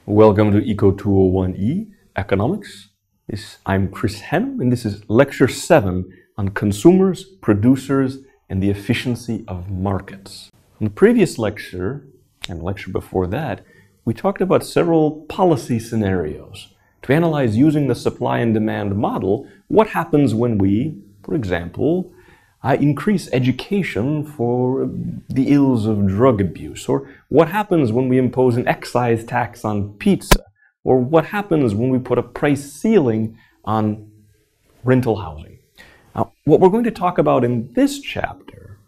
Welcome to EKO201E Economics. I'm Chris Hannum, and this is Lecture 7 on consumers, producers, and the efficiency of markets. In the previous lecture, and the lecture before that, we talked about several policy scenarios to analyze using the supply and demand model what happens when we, for example, increase education for the ills of drug abuse, or what happens when we impose an excise tax on pizza, or what happens when we put a price ceiling on rental housing. Now, what we're going to talk about in this chapter,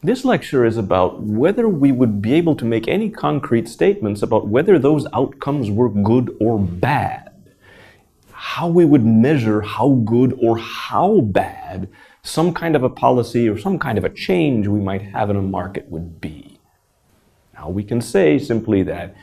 this lecture is about whether we would be able to make any concrete statements about whether those outcomes were good or bad, how we would measure how good or how bad some kind of a policy or some kind of a change we might have in a market would be. Now, we can say simply that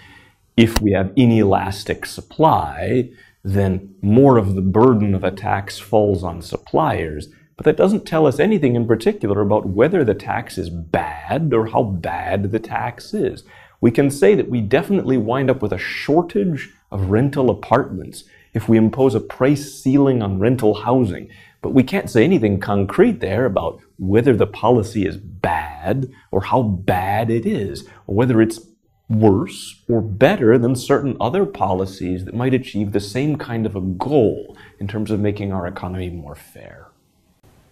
if we have inelastic supply, then more of the burden of a tax falls on suppliers, but that doesn't tell us anything in particular about whether the tax is bad or how bad the tax is. We can say that we definitely wind up with a shortage of rental apartments if we impose a price ceiling on rental housing. But we can't say anything concrete there about whether the policy is bad or how bad it is, or whether it's worse or better than certain other policies that might achieve the same kind of a goal in terms of making our economy more fair.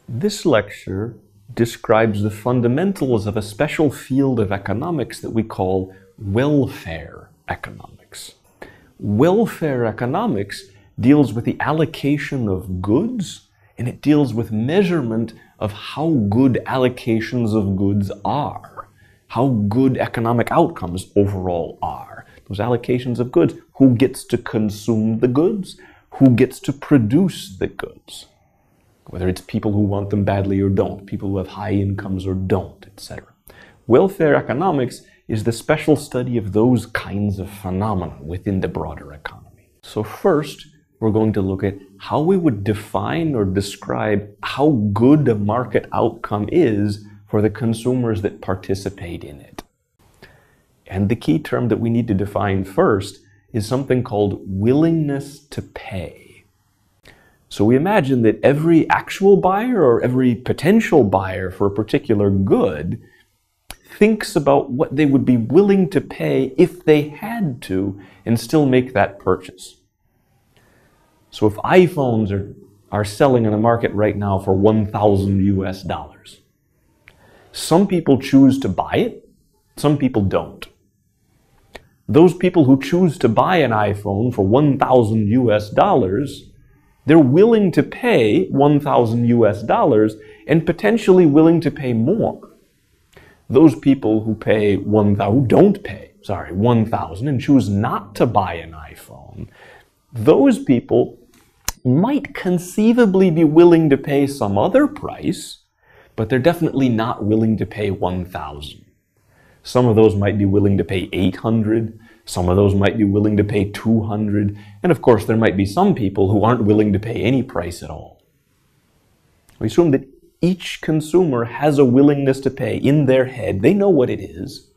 This lecture describes the fundamentals of a special field of economics that we call welfare economics. Welfare economics deals with the allocation of goods, and it deals with measurement of how good allocations of goods are, how good economic outcomes overall are. Those allocations of goods, who gets to consume the goods, who gets to produce the goods, whether it's people who want them badly or don't, people who have high incomes or don't, etc. Welfare economics is the special study of those kinds of phenomena within the broader economy. So first, we're going to look at how we would define or describe how good a market outcome is for the consumers that participate in it. And the key term that we need to define first is something called willingness to pay. So we imagine that every actual buyer or every potential buyer for a particular good thinks about what they would be willing to pay if they had to and still make that purchase. So if iPhones are selling in the market right now for $1,000 US, some people choose to buy it, some people don't. Those people who choose to buy an iPhone for $1,000 US, they're willing to pay $1,000 US and potentially willing to pay more. Those people who don't pay $1,000 and choose not to buy an iPhone, those people might conceivably be willing to pay some other price, but they're definitely not willing to pay $1,000. Some of those might be willing to pay $800, some of those might be willing to pay $200, and of course there might be some people who aren't willing to pay any price at all. We assume that each consumer has a willingness to pay in their head. They know what it is,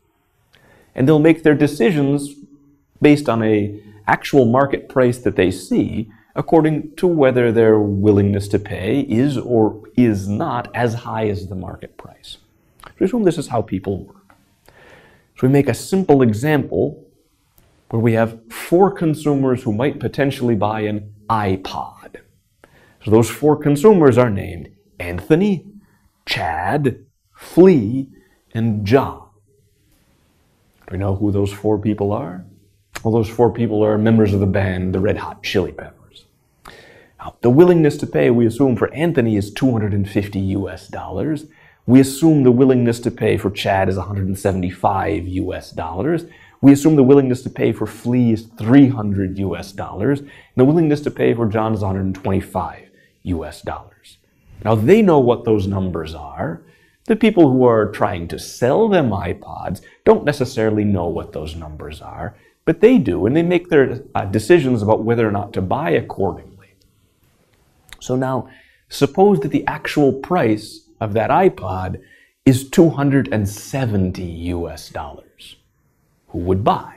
and they'll make their decisions based on an actual market price that they see, according to whether their willingness to pay is or is not as high as the market price. So we assume this is how people work. So we make a simple example where we have 4 consumers who might potentially buy an iPod. So those 4 consumers are named Anthony, Chad, Flea, and John. Do we know who those 4 people are? Well, those 4 people are members of the band, the Red Hot Chili Peppers. Now, the willingness to pay, we assume, for Anthony is $250 US. We assume the willingness to pay for Chad is $175 US. We assume the willingness to pay for Flea is $300 US. And the willingness to pay for John is $125 US. Now, they know what those numbers are. The people who are trying to sell them iPods don't necessarily know what those numbers are, but they do, and they make their decisions about whether or not to buy accordingly. So now, suppose that the actual price of that iPod is $270 US. Who would buy?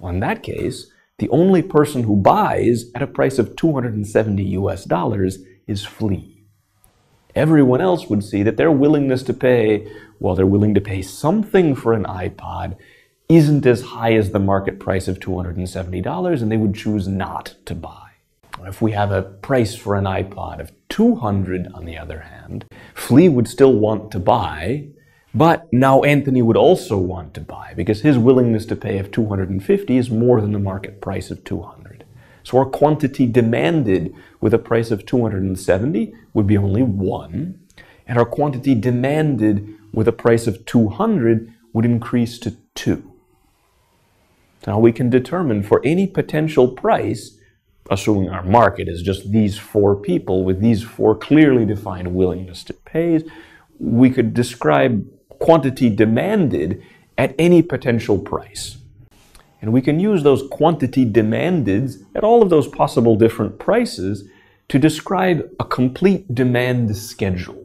Well, in that case, the only person who buys at a price of $270 is Flea. Everyone else would see that their willingness to pay, well, they're willing to pay something for an iPod, isn't as high as the market price of $270, and they would choose not to buy. If we have a price for an iPod of $200, on the other hand, Flea would still want to buy, but now Anthony would also want to buy because his willingness to pay of $250 is more than the market price of $200. So our quantity demanded with a price of $270 would be only 1, and our quantity demanded with a price of $200 would increase to 2. Now we can determine for any potential price, assuming our market is just these 4 people with these 4 clearly defined willingness to pay, we could describe quantity demanded at any potential price. And we can use those quantity demanded at all of those possible different prices to describe a complete demand schedule.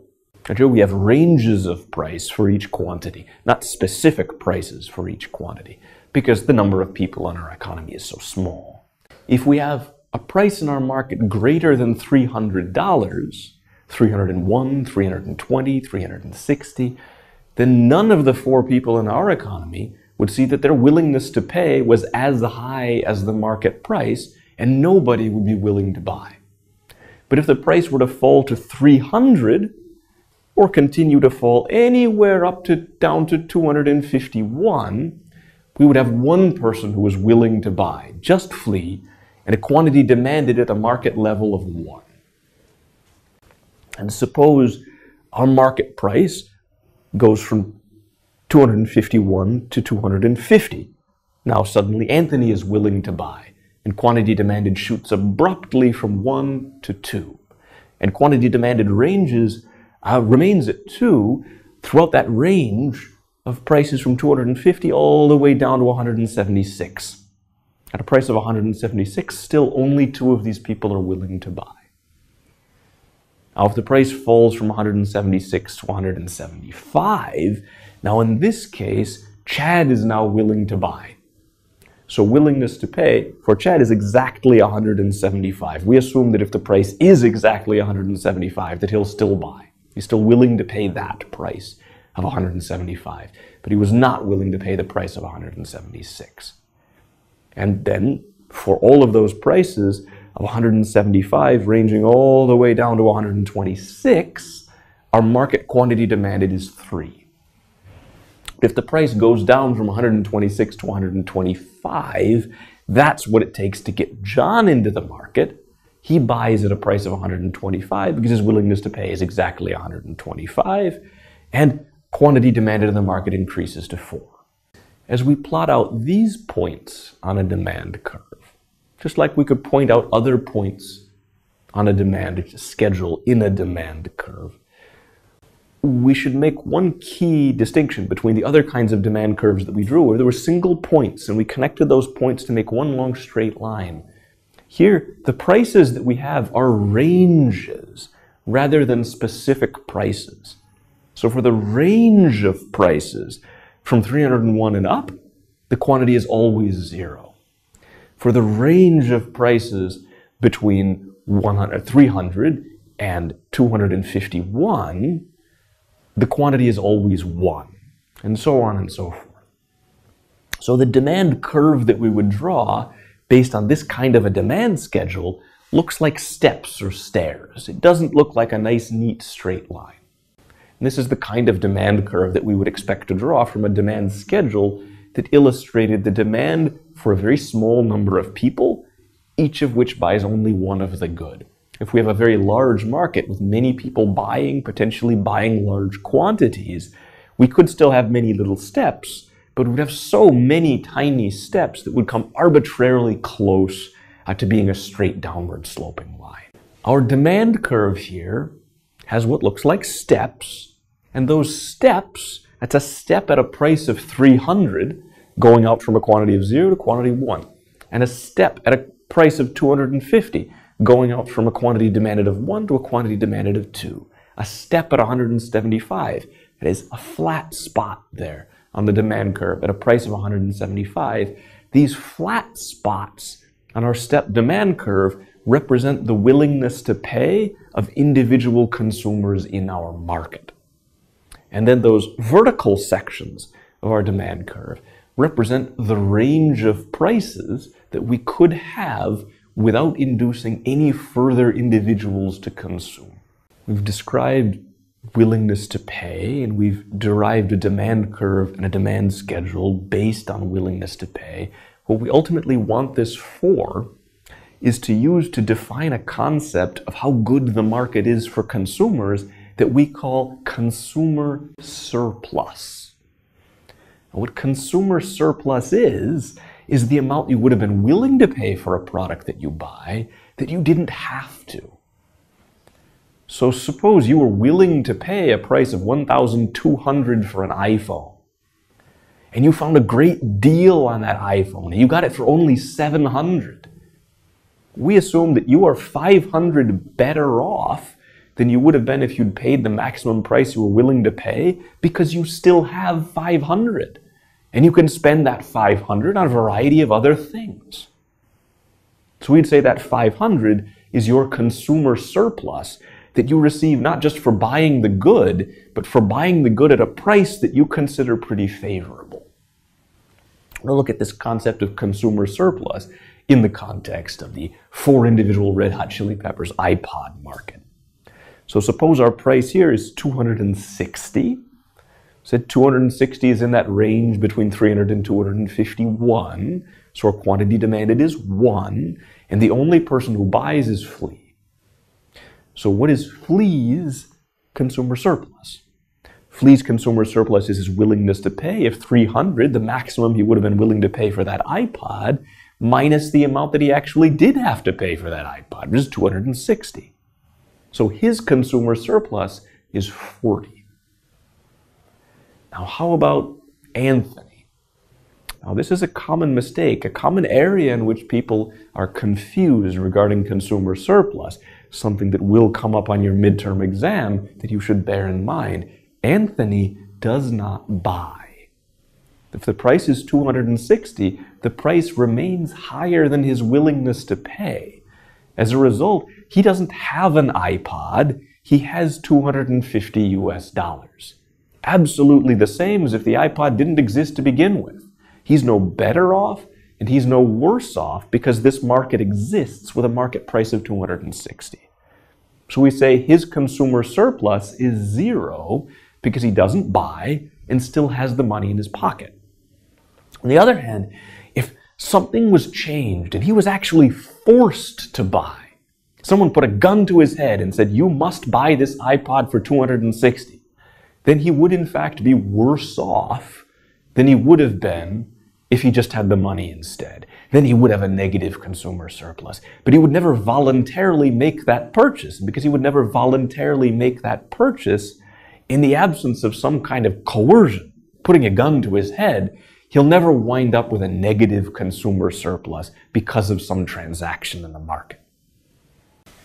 Actually, we have ranges of price for each quantity, not specific prices for each quantity, because the number of people in our economy is so small. If we have a price in our market greater than $300, 301, 320, 360, then none of the 4 people in our economy would see that their willingness to pay was as high as the market price, and nobody would be willing to buy. But if the price were to fall to 300, or continue to fall anywhere up to down to 251, we would have 1 person who was willing to buy, just Flea, and a quantity demanded at a market level of 1. And suppose our market price goes from 251 to 250. Now suddenly Anthony is willing to buy, and quantity demanded shoots abruptly from 1 to 2. And quantity demanded remains at 2 throughout that range of prices from 250 all the way down to 176. At a price of 176, still only 2 of these people are willing to buy. Now, if the price falls from 176 to 175, now in this case, Chad is now willing to buy. So willingness to pay for Chad is exactly 175. We assume that if the price is exactly 175, that he'll still buy. He's still willing to pay that price of 175, but he was not willing to pay the price of 176. And then, for all of those prices of 175 ranging all the way down to 126, our market quantity demanded is 3. If the price goes down from 126 to 125, that's what it takes to get John into the market. He buys at a price of 125 because his willingness to pay is exactly 125, and quantity demanded in the market increases to 4. As we plot out these points on a demand curve, just like we could point out other points on a demand schedule in a demand curve, we should make one key distinction between the other kinds of demand curves that we drew, where there were single points and we connected those points to make one long straight line. Here, the prices that we have are ranges rather than specific prices. So for the range of prices from 301 and up, the quantity is always 0. For the range of prices between 300 and 251, the quantity is always 1, and so on and so forth. So the demand curve that we would draw based on this kind of a demand schedule looks like steps or stairs. It doesn't look like a nice, neat, straight line. And this is the kind of demand curve that we would expect to draw from a demand schedule that illustrated the demand for a very small number of people, each of which buys only one of the good. If we have a very large market with many people buying, potentially buying large quantities, we could still have many little steps, but we'd have so many tiny steps that would come arbitrarily close to being a straight downward sloping line. Our demand curve here has what looks like steps, and those steps, that's a step at a price of 300, going out from a quantity of 0 to quantity 1, and a step at a price of 250, going out from a quantity demanded of 1 to a quantity demanded of 2. A step at 175, that is a flat spot there on the demand curve at a price of 175. These flat spots on our step demand curve represent the willingness to pay of individual consumers in our market. And then those vertical sections of our demand curve represent the range of prices that we could have without inducing any further individuals to consume. We've described willingness to pay, and we've derived a demand curve and a demand schedule based on willingness to pay. What we ultimately want this for is to use to define a concept of how good the market is for consumers that we call consumer surplus. And what consumer surplus is the amount you would have been willing to pay for a product that you buy that you didn't have to. So suppose you were willing to pay a price of $1,200 for an iPhone, and you found a great deal on that iPhone, and you got it for only $700. We assume that you are $500 better off than you would have been if you'd paid the maximum price you were willing to pay, because you still have $500. And you can spend that $500 on a variety of other things. So we'd say that $500 is your consumer surplus that you receive not just for buying the good, but for buying the good at a price that you consider pretty favorable. We'll look at this concept of consumer surplus in the context of the 4 individual Red Hot Chili Peppers iPod market. So suppose our price here is $260. Said 260 is in that range between 300 and 251. So our quantity demanded is 1, and the only person who buys is Flea. So what is Flea's consumer surplus? Flea's consumer surplus is his willingness to pay. If 300, the maximum he would have been willing to pay for that iPod, minus the amount that he actually did have to pay for that iPod, which is 260. So his consumer surplus is 40. Now how about Anthony? Now this is a common mistake, a common area in which people are confused regarding consumer surplus, something that will come up on your midterm exam that you should bear in mind. Anthony does not buy. If the price is 260, the price remains higher than his willingness to pay. As a result, he doesn't have an iPod, he has $250. Absolutely the same as if the iPod didn't exist to begin with. He's no better off and he's no worse off because this market exists with a market price of 260. So we say his consumer surplus is 0 because he doesn't buy and still has the money in his pocket. On the other hand, if something was changed and he was actually forced to buy, someone put a gun to his head and said, you must buy this iPod for 260, then he would in fact be worse off than he would have been if he just had the money instead. Then he would have a negative consumer surplus. But he would never voluntarily make that purchase. Because he would never voluntarily make that purchase in the absence of some kind of coercion, putting a gun to his head, he'll never wind up with a negative consumer surplus because of some transaction in the market.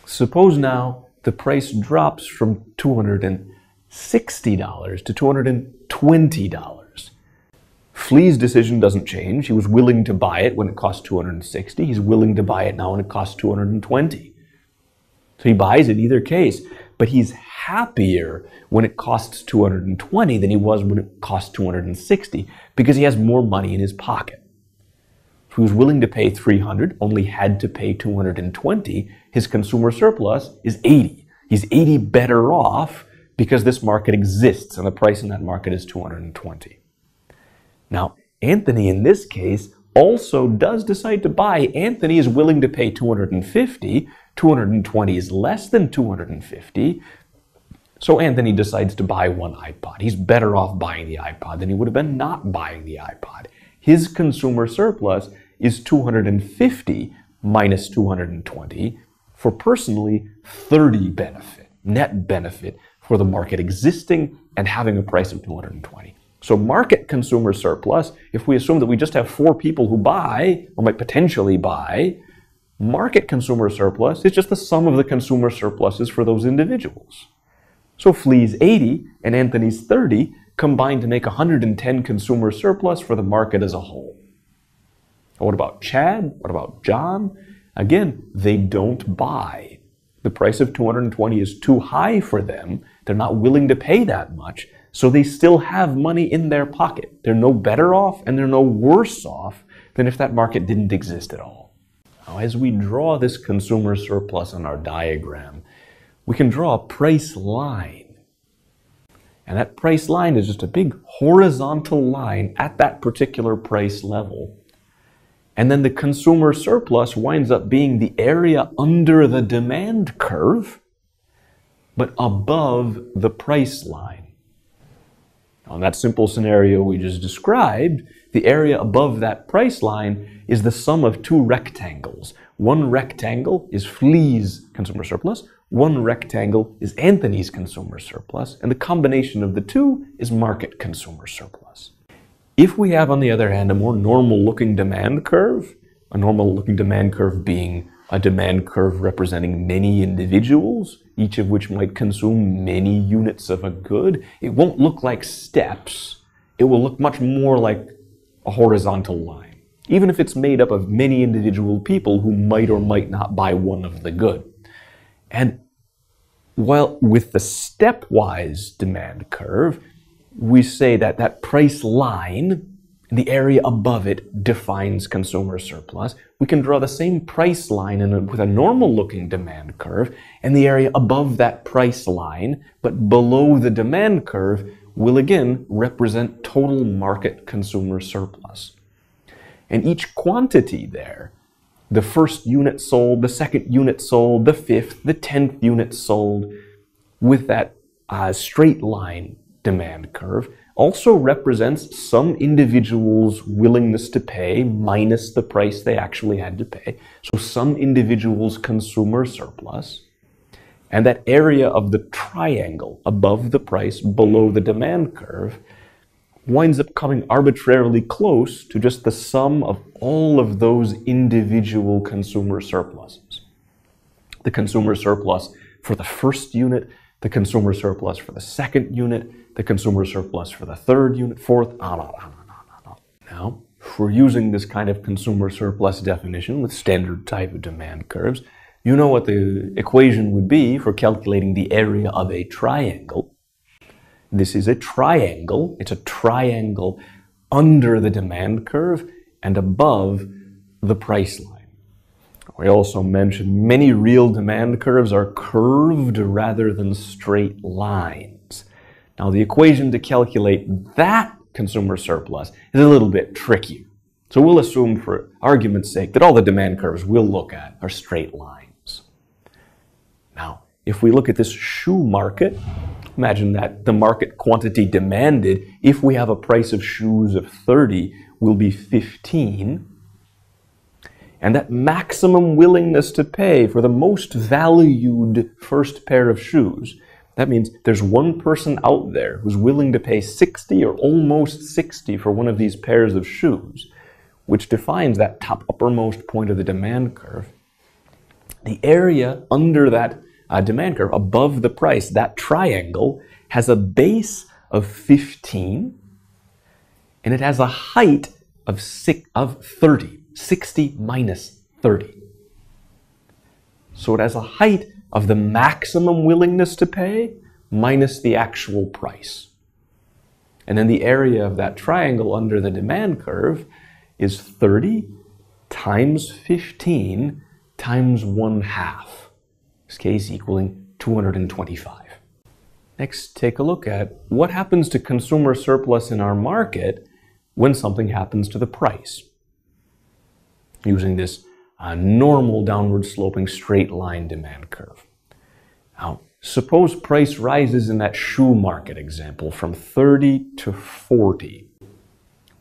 Suppose now the price drops from $260 to $220. Flea's decision doesn't change. He was willing to buy it when it cost $260. He's willing to buy it now when it costs $220. So he buys it in either case, but he's happier when it costs $220 than he was when it cost $260 because he has more money in his pocket. If he was willing to pay $300, only had to pay $220, his consumer surplus is $80. He's $80 better off because this market exists and the price in that market is $220. Now, Anthony in this case also does decide to buy. Anthony is willing to pay $250. $220 is less than $250. So Anthony decides to buy one iPod. He's better off buying the iPod than he would have been not buying the iPod. His consumer surplus is $250 minus $220 for personally $30 benefit, net benefit for the market existing and having a price of $220. So market consumer surplus, if we assume that we just have 4 people who buy, or might potentially buy, market consumer surplus is just the sum of the consumer surpluses for those individuals. So Flea's 80 and Anthony's 30 combine to make 110 consumer surplus for the market as a whole. What about Chad? What about John? Again, they don't buy. The price of 220 is too high for them. They're not willing to pay that much, so they still have money in their pocket. They're no better off and they're no worse off than if that market didn't exist at all. Now, as we draw this consumer surplus on our diagram, we can draw a price line. And that price line is just a big horizontal line at that particular price level. And then the consumer surplus winds up being the area under the demand curve, but above the price line. Now, in that simple scenario we just described, the area above that price line is the sum of two rectangles. One rectangle is Flea's consumer surplus, one rectangle is Anthony's consumer surplus, and the combination of the two is market consumer surplus. If we have, on the other hand, a more normal-looking demand curve, a normal-looking demand curve being a demand curve representing many individuals, each of which might consume many units of a good, it won't look like steps. It will look much more like a horizontal line, even if it's made up of many individual people who might or might not buy one of the good. And while with the stepwise demand curve, we say that that price line, the area above it, defines consumer surplus. We can draw the same price line with a normal-looking demand curve, and the area above that price line, but below the demand curve, will again represent total market consumer surplus. And each quantity there, the first unit sold, the second unit sold, the fifth, the 10th unit sold, with that straight line demand curve, also represents some individuals' willingness to pay minus the price they actually had to pay. So some individuals' consumer surplus. And that area of the triangle above the price, below the demand curve, winds up coming arbitrarily close to just the sum of all of those individual consumer surpluses. The consumer surplus for the first unit, the consumer surplus for the second unit, the consumer surplus for the third unit, fourth, on. Now, if we're using this kind of consumer surplus definition with standard type of demand curves, you know what the equation would be for calculating the area of a triangle. This is a triangle. It's a triangle under the demand curve and above the price line. We also mentioned many real demand curves are curved rather than straight lines. Now, the equation to calculate that consumer surplus is a little bit tricky. So we'll assume, for argument's sake, that all the demand curves we'll look at are straight lines. Now, if we look at this shoe market, imagine that the market quantity demanded, if we have a price of shoes of 30, will be 15. And that maximum willingness to pay for the most valued first pair of shoes, that means there's one person out there who's willing to pay 60 or almost 60 for one of these pairs of shoes, which defines that top uppermost point of the demand curve. The area under that demand curve, above the price, that triangle, has a base of 15, and it has a height of 30. 60 minus 30. So it has a height of the maximum willingness to pay minus the actual price. And then the area of that triangle under the demand curve is 30 times 15 times 1/2. In this case equaling 225. Next, take a look at what happens to consumer surplus in our market when something happens to the price, using this normal downward sloping straight line demand curve. Now, suppose price rises in that shoe market example from 30 to 40.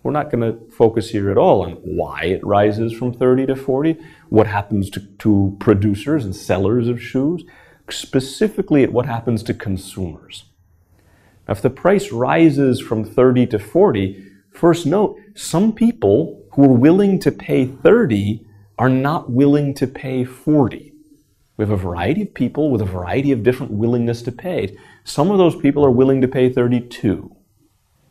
We're not going to focus here at all on why it rises from 30 to 40, what happens to producers and sellers of shoes, specifically at what happens to consumers. Now, if the price rises from 30 to 40, first note, some people who are willing to pay 30 are not willing to pay 40. We have a variety of people with a variety of different willingness to pay. Some of those people are willing to pay 32.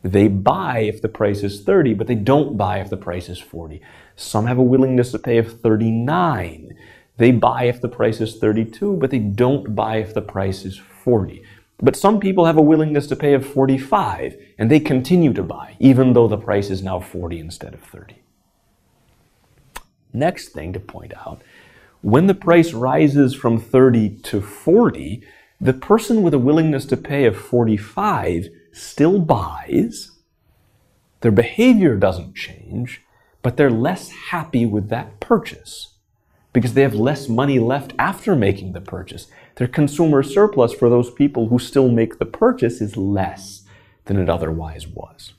They buy if the price is 30, but they don't buy if the price is 40. Some have a willingness to pay of 39. They buy if the price is 32, but they don't buy if the price is 40. But some people have a willingness to pay of 45, and they continue to buy, even though the price is now 40 instead of 30. Next thing to point out, when the price rises from 30 to 40, the person with a willingness to pay of 45 still buys. Their behavior doesn't change, but they're less happy with that purchase because they have less money left after making the purchase. Their consumer surplus for those people who still make the purchase is less than it otherwise was.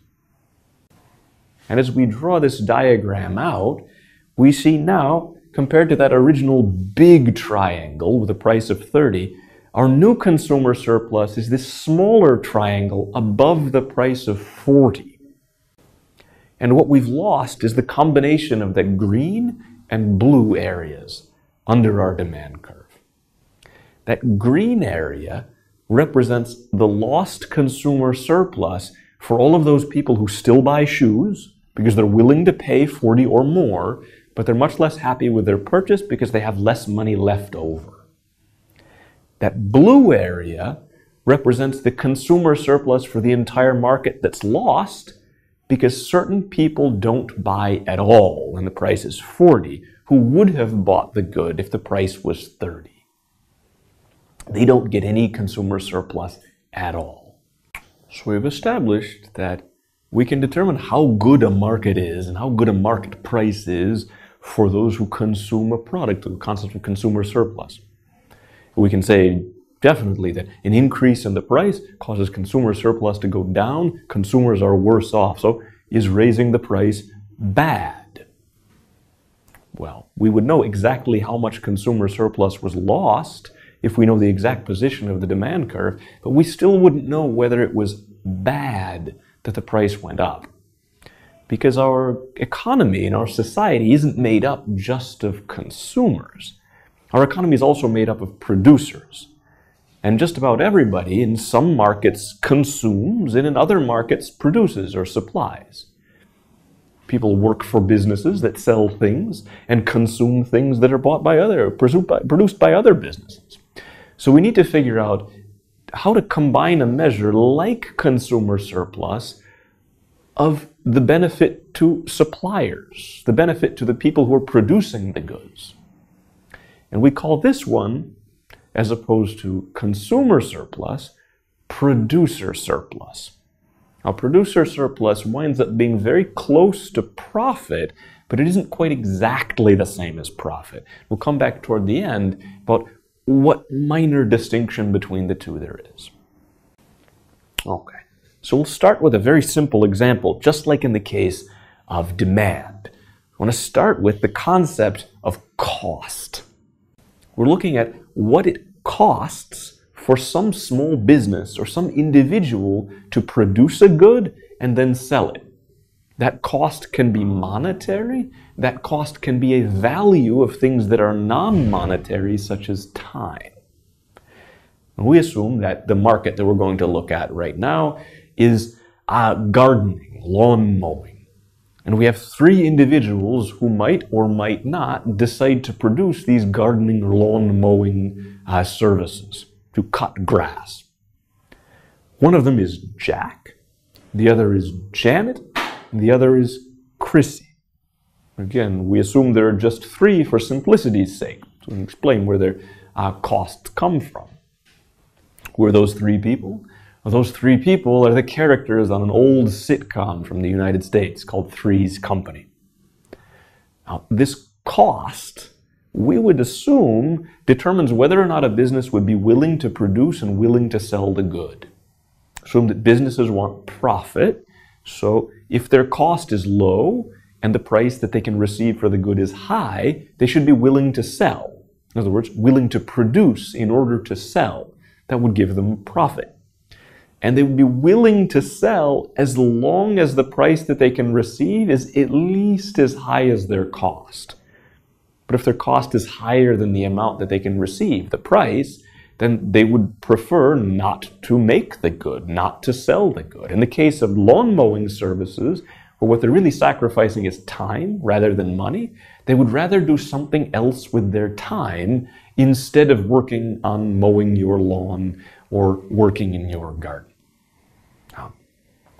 And as we draw this diagram out, we see now, compared to that original big triangle with a price of 30, our new consumer surplus is this smaller triangle above the price of 40. And what we've lost is the combination of the green and blue areas under our demand curve. That green area represents the lost consumer surplus for all of those people who still buy shoes because they're willing to pay 40 or more, but they're much less happy with their purchase because they have less money left over. That blue area represents the consumer surplus for the entire market that's lost because certain people don't buy at all when the price is 40, who would have bought the good if the price was 30. They don't get any consumer surplus at all. So we've established that we can determine how good a market is and how good a market price is for those who consume a product, the concept of consumer surplus. We can say definitely that an increase in the price causes consumer surplus to go down. Consumers are worse off. So is raising the price bad? Well, we would know exactly how much consumer surplus was lost if we know the exact position of the demand curve, but we still wouldn't know whether it was bad that the price went up. Because our economy and our society isn't made up just of consumers. Our economy is also made up of producers. And just about everybody in some markets consumes and in other markets produces or supplies. People work for businesses that sell things and consume things that are bought by produced by other businesses. So we need to figure out how to combine a measure like consumer surplus of the benefit to suppliers, the benefit to the people who are producing the goods. And we call this one, as opposed to consumer surplus, producer surplus. Now, producer surplus winds up being very close to profit, but it isn't quite exactly the same as profit. We'll come back toward the end about what minor distinction between the two there is. Okay, so we'll start with a very simple example, just like in the case of demand. I want to start with the concept of cost. We're looking at what it costs for some small business or some individual to produce a good and then sell it. That cost can be monetary. That cost can be a value of things that are non-monetary, such as time. And we assume that the market that we're going to look at right now is gardening, lawn mowing. And we have three individuals who might or might not decide to produce these gardening or lawn mowing services, to cut grass. One of them is Jack, the other is Janet, and the other is Chrissy. Again, we assume there are just three for simplicity's sake, so we can explain where their costs come from. Who are those three people? Well, those three people are the characters on an old sitcom from the United States called Three's Company. Now, this cost, we would assume, determines whether or not a business would be willing to produce and willing to sell the good. Assume that businesses want profit, so if their cost is low and the price that they can receive for the good is high, they should be willing to sell. In other words, willing to produce in order to sell. That would give them profit. And they would be willing to sell as long as the price that they can receive is at least as high as their cost. But if their cost is higher than the amount that they can receive, the price, then they would prefer not to make the good, not to sell the good. In the case of lawn mowing services, where what they're really sacrificing is time rather than money, they would rather do something else with their time instead of working on mowing your lawn or working in your garden.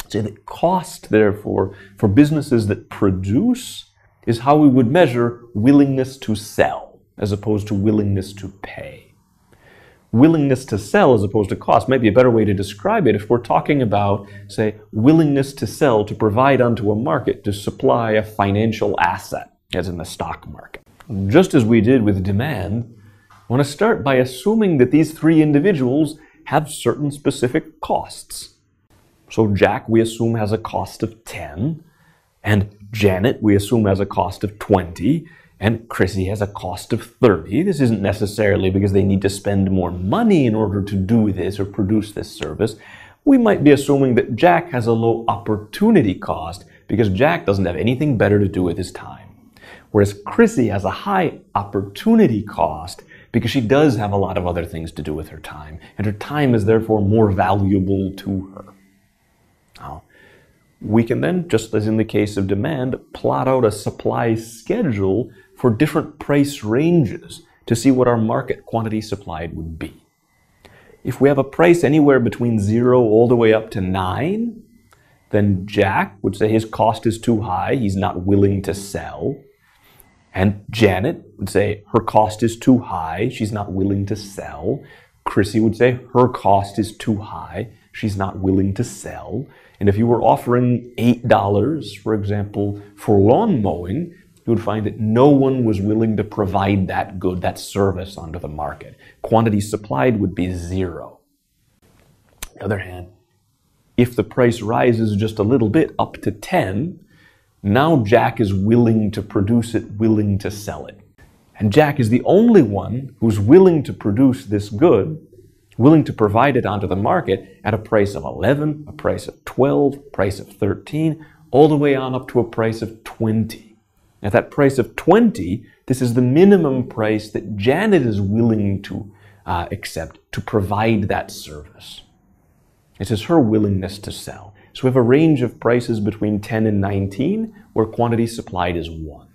So the cost, therefore, for businesses that produce is how we would measure willingness to sell as opposed to willingness to pay. Willingness to sell as opposed to cost might be a better way to describe it if we're talking about, say, willingness to sell to provide onto a market to supply a financial asset, as in the stock market. Just as we did with demand, I want to start by assuming that these three individuals have certain specific costs. So Jack, we assume, has a cost of 10, and Janet, we assume, has a cost of 20, and Chrissy has a cost of 30. This isn't necessarily because they need to spend more money in order to do this or produce this service. We might be assuming that Jack has a low opportunity cost because Jack doesn't have anything better to do with his time. Whereas Chrissy has a high opportunity cost because she does have a lot of other things to do with her time, and her time is therefore more valuable to her. Now, we can then, just as in the case of demand, plot out a supply schedule for different price ranges to see what our market quantity supplied would be. If we have a price anywhere between 0 all the way up to 9, then Jack would say his cost is too high, he's not willing to sell. And Janet would say her cost is too high, she's not willing to sell. Chrissy would say her cost is too high, she's not willing to sell. And if you were offering $8, for example, for lawn mowing, you would find that no one was willing to provide that good, that service onto the market. Quantity supplied would be 0. On the other hand, if the price rises just a little bit up to 10, now Jack is willing to produce it, willing to sell it. And Jack is the only one who's willing to produce this good, willing to provide it onto the market at a price of 11, a price of 12, a price of 13, all the way on up to a price of 20. At that price of 20, this is the minimum price that Janet is willing to accept to provide that service. It is her willingness to sell. So we have a range of prices between 10 and 19, where quantity supplied is 1.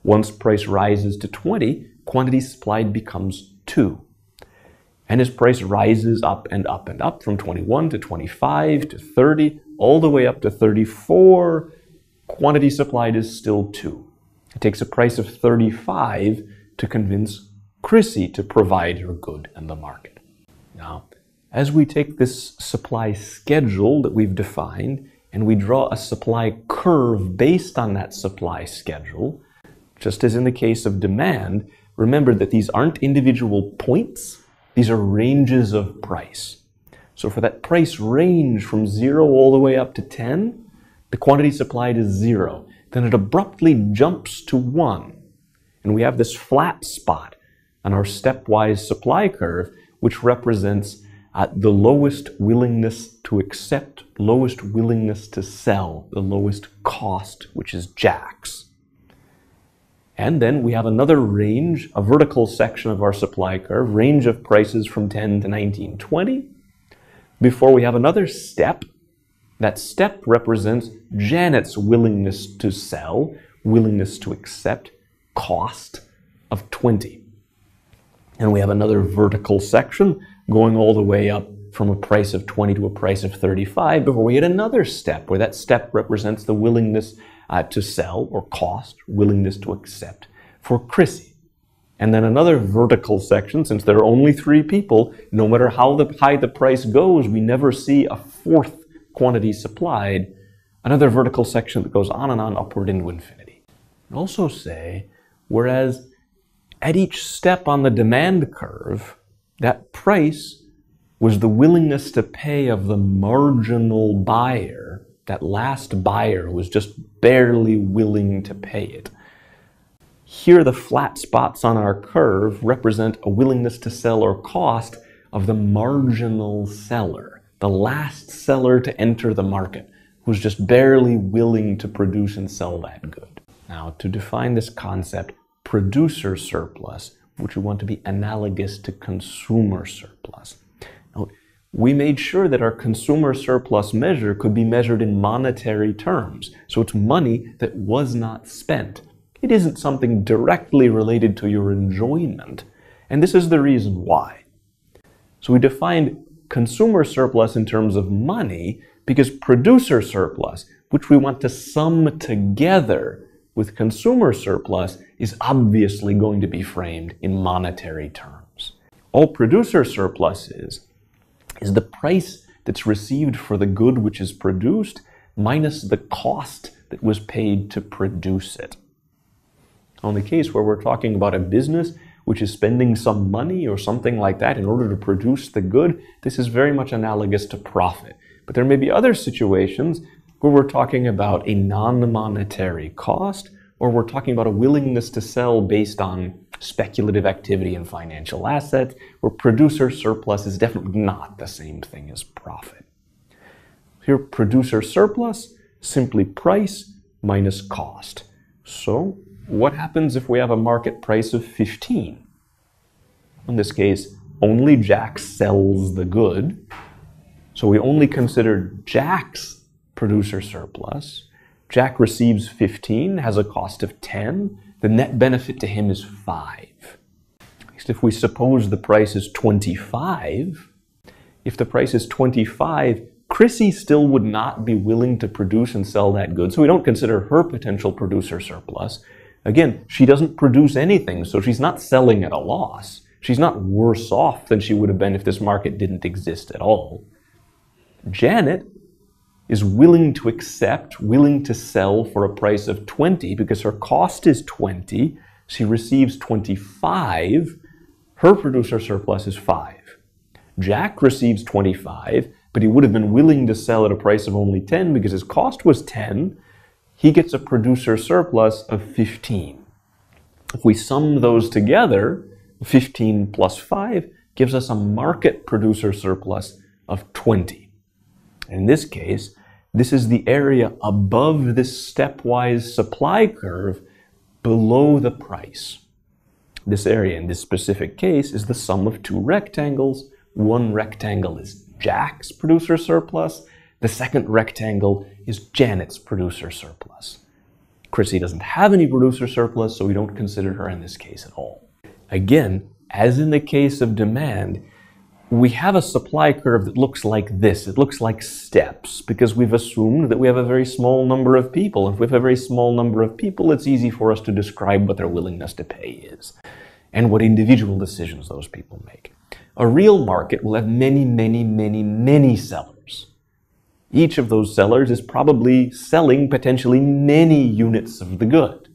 Once price rises to 20, quantity supplied becomes 2. And as price rises up and up and up from 21 to 25 to 30, all the way up to 34, quantity supplied is still 2. It takes a price of 35 to convince Chrissy to provide her good in the market. Now, as we take this supply schedule that we've defined and we draw a supply curve based on that supply schedule, just as in the case of demand, remember that these aren't individual points, these are ranges of price. So for that price range from 0 all the way up to 10, the quantity supplied is 0. Then it abruptly jumps to 1. And we have this flat spot on our stepwise supply curve, which represents the lowest willingness to accept, lowest willingness to sell, the lowest cost, which is Jack's. And then we have another range, a vertical section of our supply curve, range of prices from 10 to 19, 20, before we have another step. That step represents Janet's willingness to sell, willingness to accept, cost of 20. And we have another vertical section going all the way up from a price of 20 to a price of 35 before we hit another step where that step represents the willingness to sell or cost, willingness to accept for Chrissy. And then another vertical section, since there are only 3 people, no matter how high the price goes, we never see a fourth quantity supplied, another vertical section that goes on and on upward into infinity. And also say, whereas at each step on the demand curve, that price was the willingness to pay of the marginal buyer, that last buyer who was just barely willing to pay it. Here the flat spots on our curve represent a willingness to sell or cost of the marginal seller, the last seller to enter the market, who's just barely willing to produce and sell that good. Now, to define this concept, producer surplus, which we want to be analogous to consumer surplus. Now, we made sure that our consumer surplus measure could be measured in monetary terms. So it's money that was not spent. It isn't something directly related to your enjoyment. And this is the reason why. So we defined consumer surplus in terms of money because producer surplus, which we want to sum together with consumer surplus, is obviously going to be framed in monetary terms. All producer surplus is the price that's received for the good which is produced minus the cost that was paid to produce it. On the case where we're talking about a business which is spending some money or something like that in order to produce the good, this is very much analogous to profit. But there may be other situations where we're talking about a non-monetary cost, or we're talking about a willingness to sell based on speculative activity and financial assets, where producer surplus is definitely not the same thing as profit. Here, producer surplus, simply price minus cost. So, what happens if we have a market price of 15? In this case, only Jack sells the good. So we only consider Jack's producer surplus. Jack receives 15, has a cost of 10. The net benefit to him is 5. Next, if we suppose the price is 25, if the price is 25, Chrissy still would not be willing to produce and sell that good, so we don't consider her potential producer surplus. Again, she doesn't produce anything, so she's not selling at a loss. She's not worse off than she would have been if this market didn't exist at all. Janet is willing to accept, willing to sell for a price of 20 because her cost is 20. She receives 25. Her producer surplus is 5. Jack receives 25, but he would have been willing to sell at a price of only 10 because his cost was 10. He gets a producer surplus of 15. If we sum those together, 15 plus 5 gives us a market producer surplus of 20. In this case, this is the area above this stepwise supply curve below the price. This area in this specific case is the sum of two rectangles. One rectangle is Jack's producer surplus. The second rectangle is Janet's producer surplus. Chrissy doesn't have any producer surplus, so we don't consider her in this case at all. Again, as in the case of demand, we have a supply curve that looks like this. It looks like steps because we've assumed that we have a very small number of people. If we have a very small number of people, it's easy for us to describe what their willingness to pay is and what individual decisions those people make. A real market will have many, many, many, many sellers. Each of those sellers is probably selling potentially many units of the good.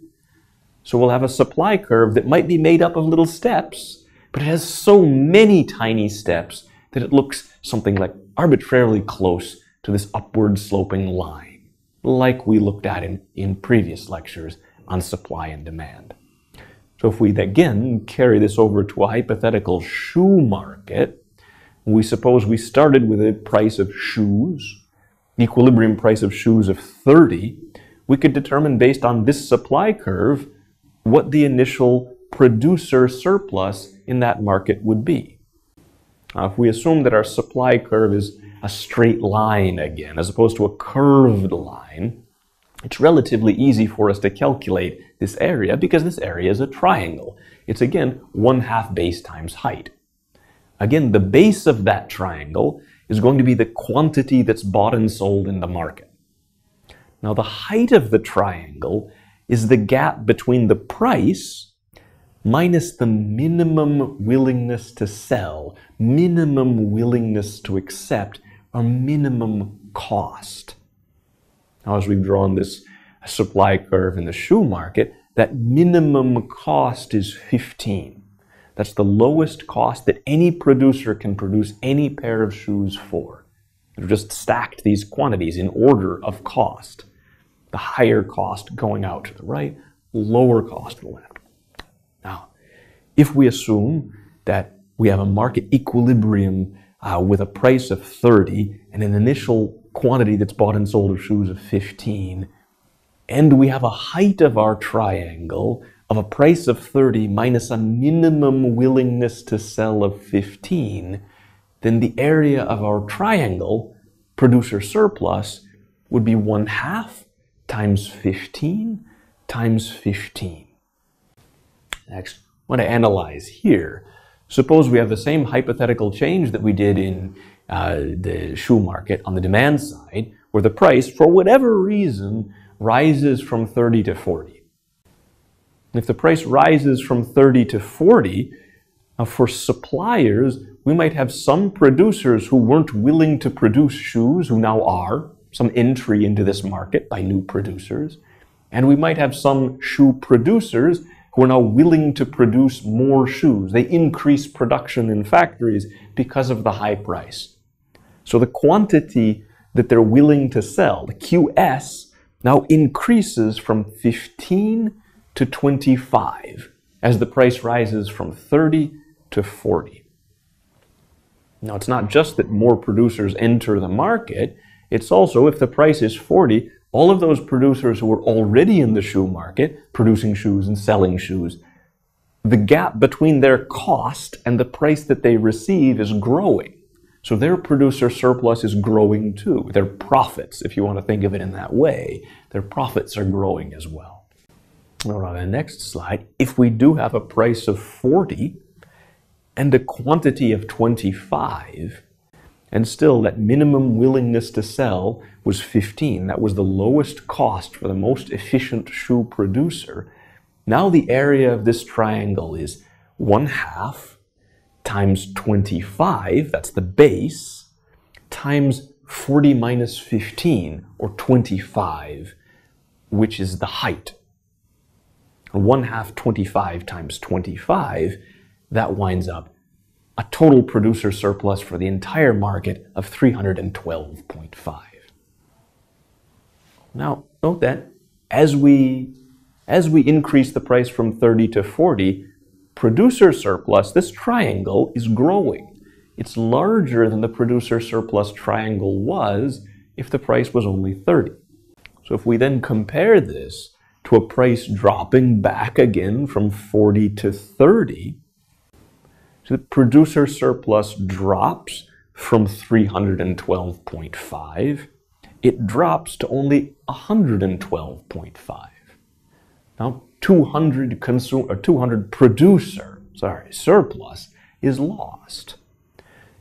So we'll have a supply curve that might be made up of little steps, but it has so many tiny steps that it looks something like arbitrarily close to this upward sloping line, like we looked at in previous lectures on supply and demand. So if we again carry this over to a hypothetical shoe market, we suppose we started with a price of shoes, the equilibrium price of shoes of 30, we could determine based on this supply curve what the initial producer surplus in that market would be. If we assume that our supply curve is a straight line again, as opposed to a curved line, it's relatively easy for us to calculate this area because this area is a triangle. It's again 1/2 base times height. Again, the base of that triangle is going to be the quantity that's bought and sold in the market. Now the height of the triangle is the gap between the price minus the minimum willingness to sell, minimum willingness to accept, or minimum cost. Now, as we've drawn this supply curve in the shoe market, that minimum cost is 15. That's the lowest cost that any producer can produce any pair of shoes for. We've just stacked these quantities in order of cost. The higher cost going out to the right, lower cost to the left. Now, if we assume that we have a market equilibrium with a price of 30 and an initial quantity that's bought and sold of shoes of 15, and we have a height of our triangle of a price of 30 minus a minimum willingness to sell of 15, then the area of our triangle, producer surplus, would be 1/2 times 15 times 15. Next, I want to analyze here. Suppose we have the same hypothetical change that we did in the shoe market on the demand side, where the price, for whatever reason, rises from 30 to 40. If the price rises from 30 to 40, for suppliers, we might have some producers who weren't willing to produce shoes, who now are, some entry into this market by new producers. And we might have some shoe producers who are now willing to produce more shoes. They increase production in factories because of the high price. So the quantity that they're willing to sell, the QS, now increases from 15 to 25 as the price rises from 30 to 40. Now, it's not just that more producers enter the market, it's also, if the price is 40, all of those producers who were already in the shoe market, producing shoes and selling shoes, the gap between their cost and the price that they receive is growing. So their producer surplus is growing too. Their profits, if you want to think of it in that way, their profits are growing as well. All right, the next slide. If we do have a price of 40 and a quantity of 25, and still that minimum willingness to sell was 15, that was the lowest cost for the most efficient shoe producer, now the area of this triangle is 1/2 times 25, that's the base, times 40 minus 15, or 25, which is the height. 1/2 25 times 25, that winds up a total producer surplus for the entire market of 312.5. Now, note that as we increase the price from 30 to 40, producer surplus, this triangle, is growing. It's larger than the producer surplus triangle was if the price was only 30. So if we then compare this to a price dropping back again from 40 to 30, so the producer surplus drops from 312.5, it drops to only 112.5. Now, 200 producer surplus is lost.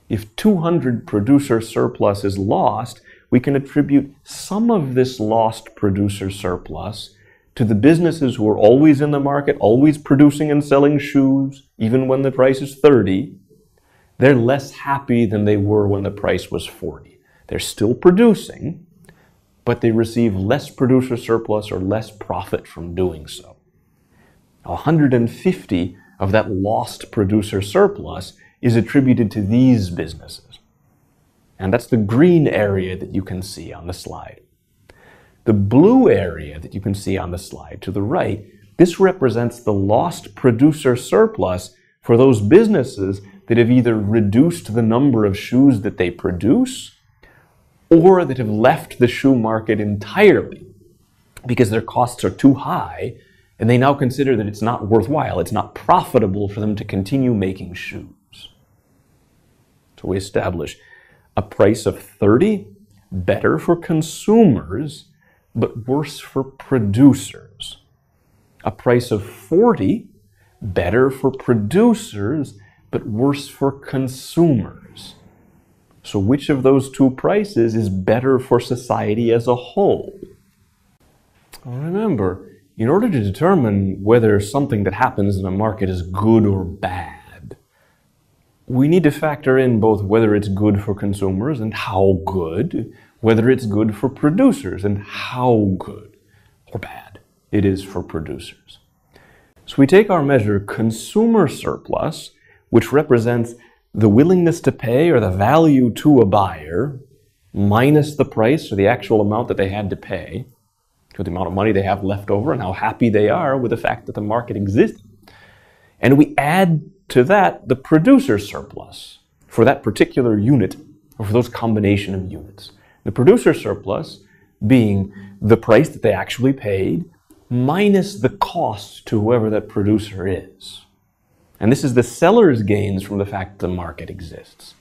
If 200 producer surplus is lost, we can attribute some of this lost producer surplus to the businesses who are always in the market, always producing and selling shoes, even when the price is 30. They're less happy than they were when the price was 40. They're still producing, but they receive less producer surplus or less profit from doing so. 150 of that lost producer surplus is attributed to these businesses. And that's the green area that you can see on the slide. The blue area that you can see on the slide to the right, this represents the lost producer surplus for those businesses that have either reduced the number of shoes that they produce or that have left the shoe market entirely because their costs are too high and they now consider that it's not worthwhile, it's not profitable for them to continue making shoes. So we establish a price of 30, better for consumers, but worse for producers. A price of 40, better for producers, but worse for consumers. So which of those two prices is better for society as a whole? Well, remember, in order to determine whether something that happens in a market is good or bad, we need to factor in both whether it's good for consumers and how good, whether it's good for producers and how good or bad it is for producers. So we take our measure consumer surplus, which represents the willingness to pay or the value to a buyer minus the price or the actual amount that they had to pay, or the amount of money they have left over and how happy they are with the fact that the market exists. And we add to that the producer surplus for that particular unit or for those combination of units. The producer surplus being the price that they actually paid minus the cost to whoever that producer is. And this is the seller's gains from the fact the market exists,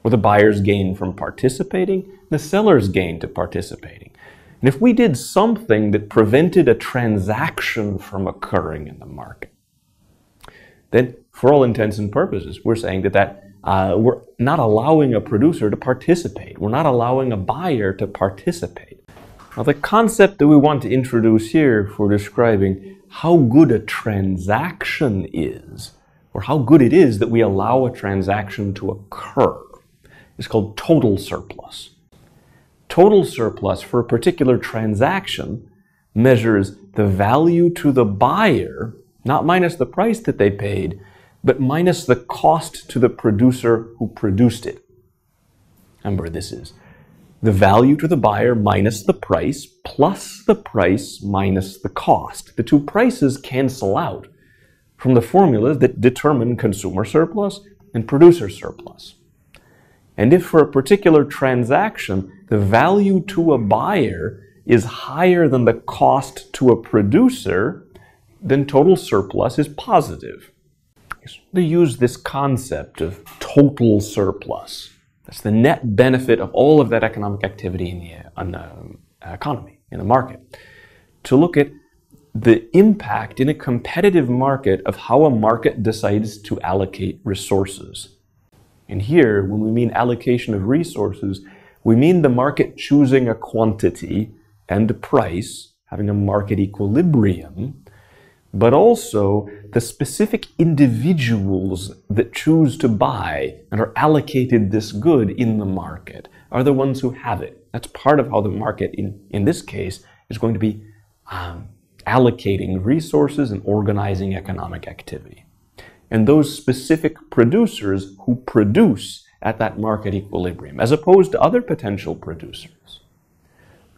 or the buyer's gain from participating, the seller's gain to participating. And if we did something that prevented a transaction from occurring in the market, then for all intents and purposes, we're saying that we're not allowing a producer to participate. We're not allowing a buyer to participate. Now, the concept that we want to introduce here for describing how good a transaction is, or how good it is that we allow a transaction to occur, is called total surplus. Total surplus for a particular transaction measures the value to the buyer, not minus the price that they paid, but minus the cost to the producer who produced it. Remember, this is the value to the buyer minus the price plus the price minus the cost. The two prices cancel out from the formulas that determine consumer surplus and producer surplus. And if for a particular transaction, the value to a buyer is higher than the cost to a producer, then total surplus is positive. So they use this concept of total surplus. That's the net benefit of all of that economic activity in the economy, in the market, to look at the impact in a competitive market of how a market decides to allocate resources. And here, when we mean allocation of resources, we mean the market choosing a quantity and a price, having a market equilibrium, but also the specific individuals that choose to buy and are allocated this good in the market are the ones who have it. That's part of how the market, in this case, is going to be allocating resources and organizing economic activity. And those specific producers who produce at that market equilibrium, as opposed to other potential producers.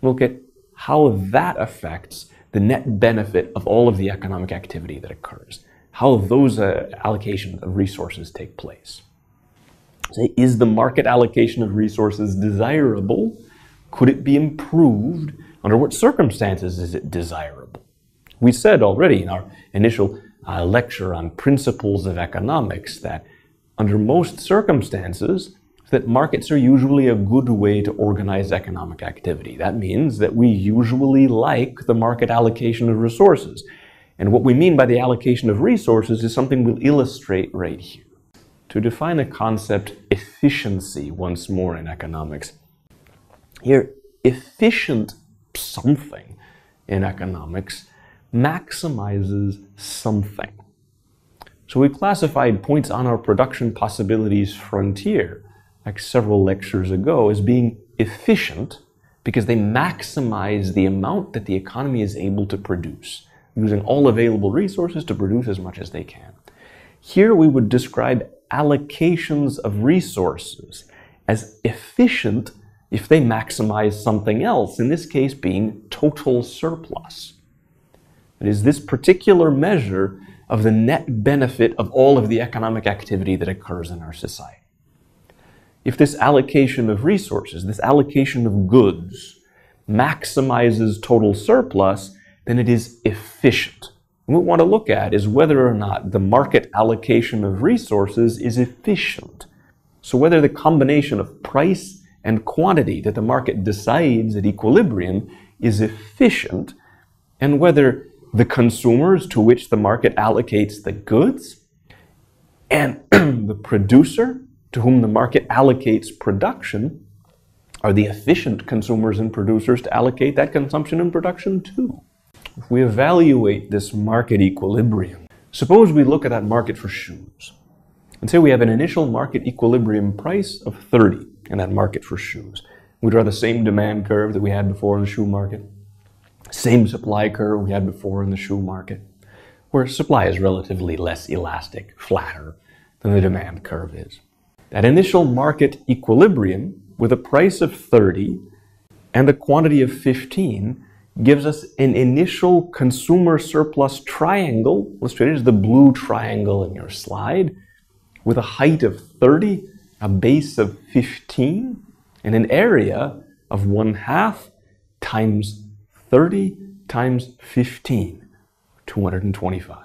Look at how that affects the net benefit of all of the economic activity that occurs, how those allocations of resources take place. Say, is the market allocation of resources desirable? Could it be improved? Under what circumstances is it desirable? We said already in our initial lecture on principles of economics that under most circumstances, that markets are usually a good way to organize economic activity. That means that we usually like the market allocation of resources. And what we mean by the allocation of resources is something we'll illustrate right here. To define the concept efficiency once more in economics, here, efficient something in economics maximizes something. So we classified points on our production possibilities frontier, like several lectures ago, as being efficient because they maximize the amount that the economy is able to produce, using all available resources to produce as much as they can. Here we would describe allocations of resources as efficient if they maximize something else, in this case being total surplus. It is this particular measure of the net benefit of all of the economic activity that occurs in our society. If this allocation of resources, this allocation of goods, maximizes total surplus, then it is efficient. And what we want to look at is whether or not the market allocation of resources is efficient. So whether the combination of price and quantity that the market decides at equilibrium is efficient, and whether the consumers to which the market allocates the goods and the producer to whom the market allocates production are the efficient consumers and producers to allocate that consumption and production to. If we evaluate this market equilibrium, suppose we look at that market for shoes and say we have an initial market equilibrium price of 30 in that market for shoes. We draw the same demand curve that we had before in the shoe market, same supply curve we had before in the shoe market, where supply is relatively less elastic, flatter than the demand curve is. That initial market equilibrium with a price of 30 and a quantity of 15 gives us an initial consumer surplus triangle, illustrated as the blue triangle in your slide, with a height of 30, a base of 15, and an area of 1/2 times 30 times 15, 225.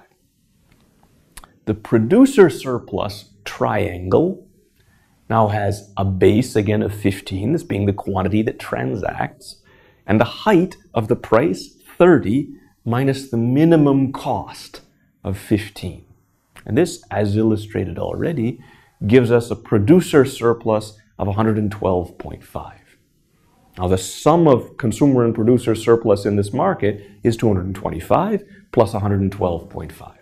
The producer surplus triangle now has a base, again, of 15, this being the quantity that transacts, and the height of the price, 30, minus the minimum cost of 15. And this, as illustrated already, gives us a producer surplus of 112.5. Now, the sum of consumer and producer surplus in this market is 225 plus 112.5.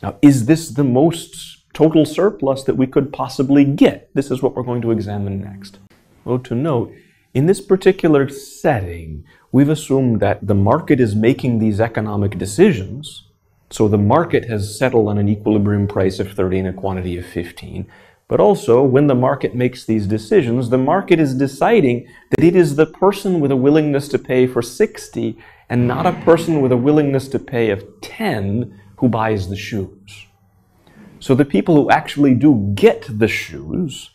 Now, is this the most total surplus that we could possibly get? This is what we're going to examine next. Well, to note, in this particular setting, we've assumed that the market is making these economic decisions. So the market has settled on an equilibrium price of 30 and a quantity of 15. But also, when the market makes these decisions, the market is deciding that it is the person with a willingness to pay for 60 and not a person with a willingness to pay of 10 who buys the shoes. So the people who actually do get the shoes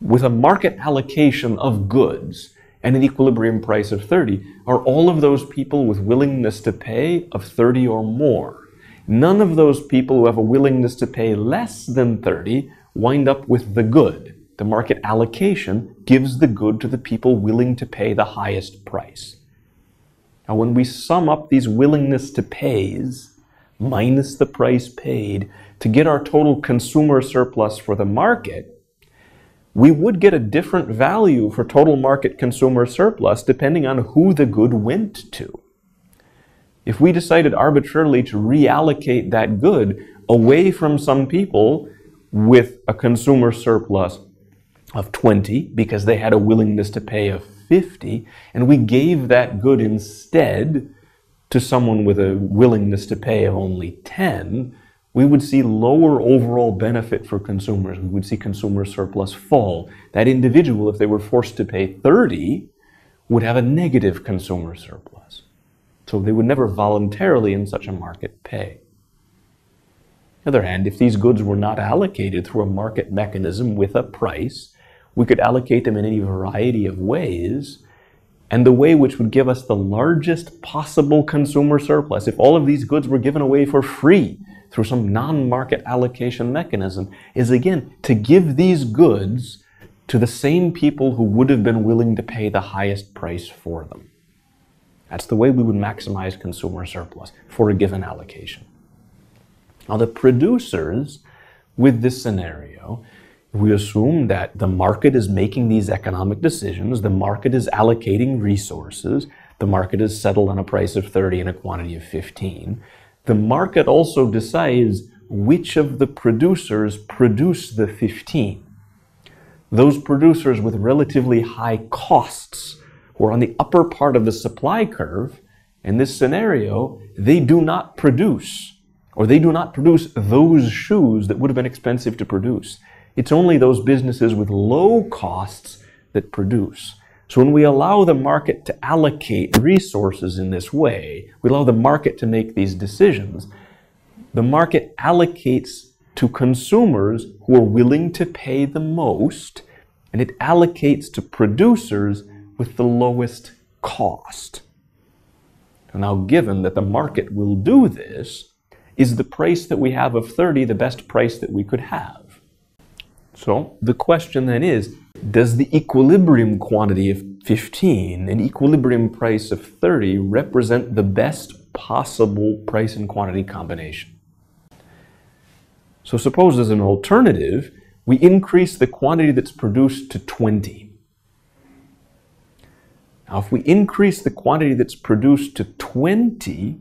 with a market allocation of goods and an equilibrium price of 30 are all of those people with willingness to pay of 30 or more. None of those people who have a willingness to pay less than 30 wind up with the good. The market allocation gives the good to the people willing to pay the highest price. Now, when we sum up these willingness to pays minus the price paid to get our total consumer surplus for the market, we would get a different value for total market consumer surplus depending on who the good went to. If we decided arbitrarily to reallocate that good away from some people with a consumer surplus of 20 because they had a willingness to pay of 50, and we gave that good instead to someone with a willingness to pay of only 10, we would see lower overall benefit for consumers. We would see consumer surplus fall. That individual, if they were forced to pay 30, would have a negative consumer surplus. So they would never voluntarily in such a market pay. On the other hand, if these goods were not allocated through a market mechanism with a price, we could allocate them in any variety of ways, and the way which would give us the largest possible consumer surplus, if all of these goods were given away for free through some non-market allocation mechanism, is again to give these goods to the same people who would have been willing to pay the highest price for them. That's the way we would maximize consumer surplus for a given allocation. Now, the producers with this scenario, we assume that the market is making these economic decisions, the market is allocating resources, the market is settled on a price of 30 and a quantity of 15. The market also decides which of the producers produce the 15. Those producers with relatively high costs who are on the upper part of the supply curve, in this scenario, they do not produce, or they do not produce those shoes that would have been expensive to produce. It's only those businesses with low costs that produce. So when we allow the market to allocate resources in this way, we allow the market to make these decisions, the market allocates to consumers who are willing to pay the most, and it allocates to producers with the lowest cost. Now, given that the market will do this, is the price that we have of 30 the best price that we could have? So the question then is, does the equilibrium quantity of 15 and equilibrium price of 30 represent the best possible price and quantity combination? So suppose as an alternative, we increase the quantity that's produced to 20. Now, if we increase the quantity that's produced to 20,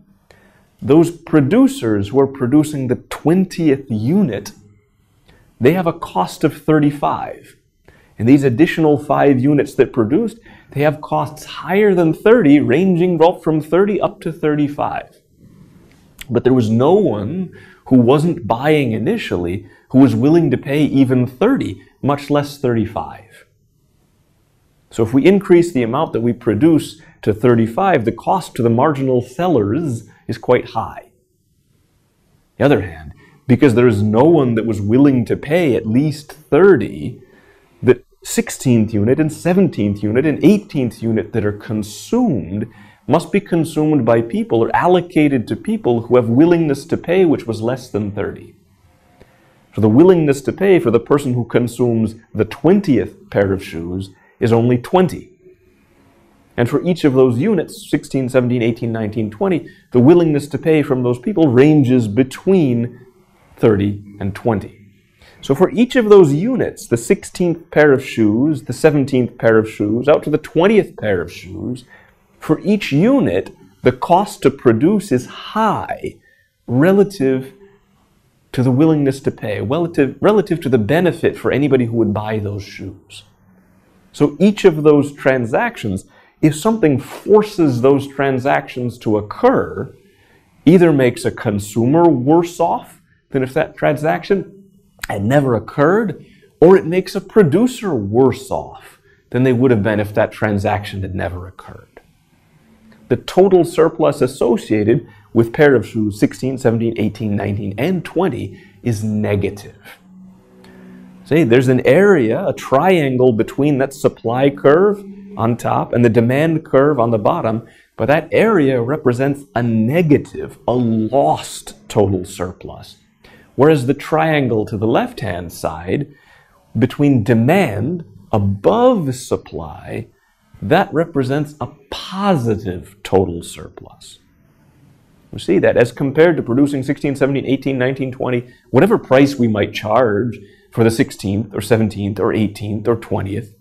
those producers who are producing the 20th unit, they have a cost of 35. And these additional 5 units that produced, they have costs higher than 30, ranging from 30 up to 35. But there was no one who wasn't buying initially who was willing to pay even 30, much less 35. So if we increase the amount that we produce to 35, the cost to the marginal sellers is quite high. On the other hand, because there is no one that was willing to pay at least 30, the 16th unit and 17th unit and 18th unit that are consumed must be consumed by people or allocated to people who have willingness to pay which was less than 30. So the willingness to pay for the person who consumes the 20th pair of shoes is only 20. And for each of those units, 16, 17, 18, 19, 20, the willingness to pay from those people ranges between 30 and 20. So for each of those units, the 16th pair of shoes, the 17th pair of shoes, out to the 20th pair of shoes, for each unit, the cost to produce is high relative to the willingness to pay, relative to the benefit for anybody who would buy those shoes. So each of those transactions, if something forces those transactions to occur, either makes a consumer worse off than if that transaction had never occurred, or it makes a producer worse off than they would have been if that transaction had never occurred. The total surplus associated with pair of shoes 16, 17, 18, 19, and 20 is negative. See, there's an area, a triangle between that supply curve on top and the demand curve on the bottom, but that area represents a negative, a lost total surplus. Whereas the triangle to the left-hand side, between demand above supply, that represents a positive total surplus. You see that as compared to producing 16, 17, 18, 19, 20, whatever price we might charge for the 16th or 17th or 18th or 20th,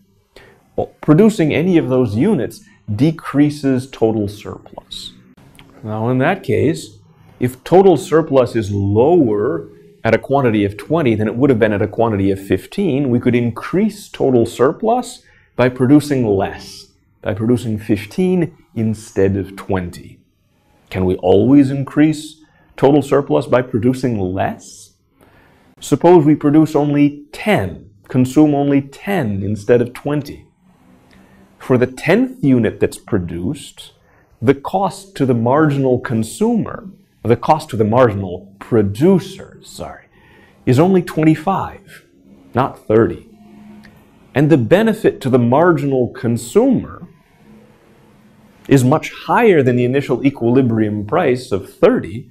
well, producing any of those units decreases total surplus. Now in that case, if total surplus is lower at a quantity of 20 than it would have been at a quantity of 15, we could increase total surplus by producing less, by producing 15 instead of 20. Can we always increase total surplus by producing less? Suppose we produce only 10, consume only 10 instead of 20. For the 10th unit that's produced, the cost to the marginal consumer, or the cost to the marginal producer, is only 25, not 30. And the benefit to the marginal consumer is much higher than the initial equilibrium price of 30.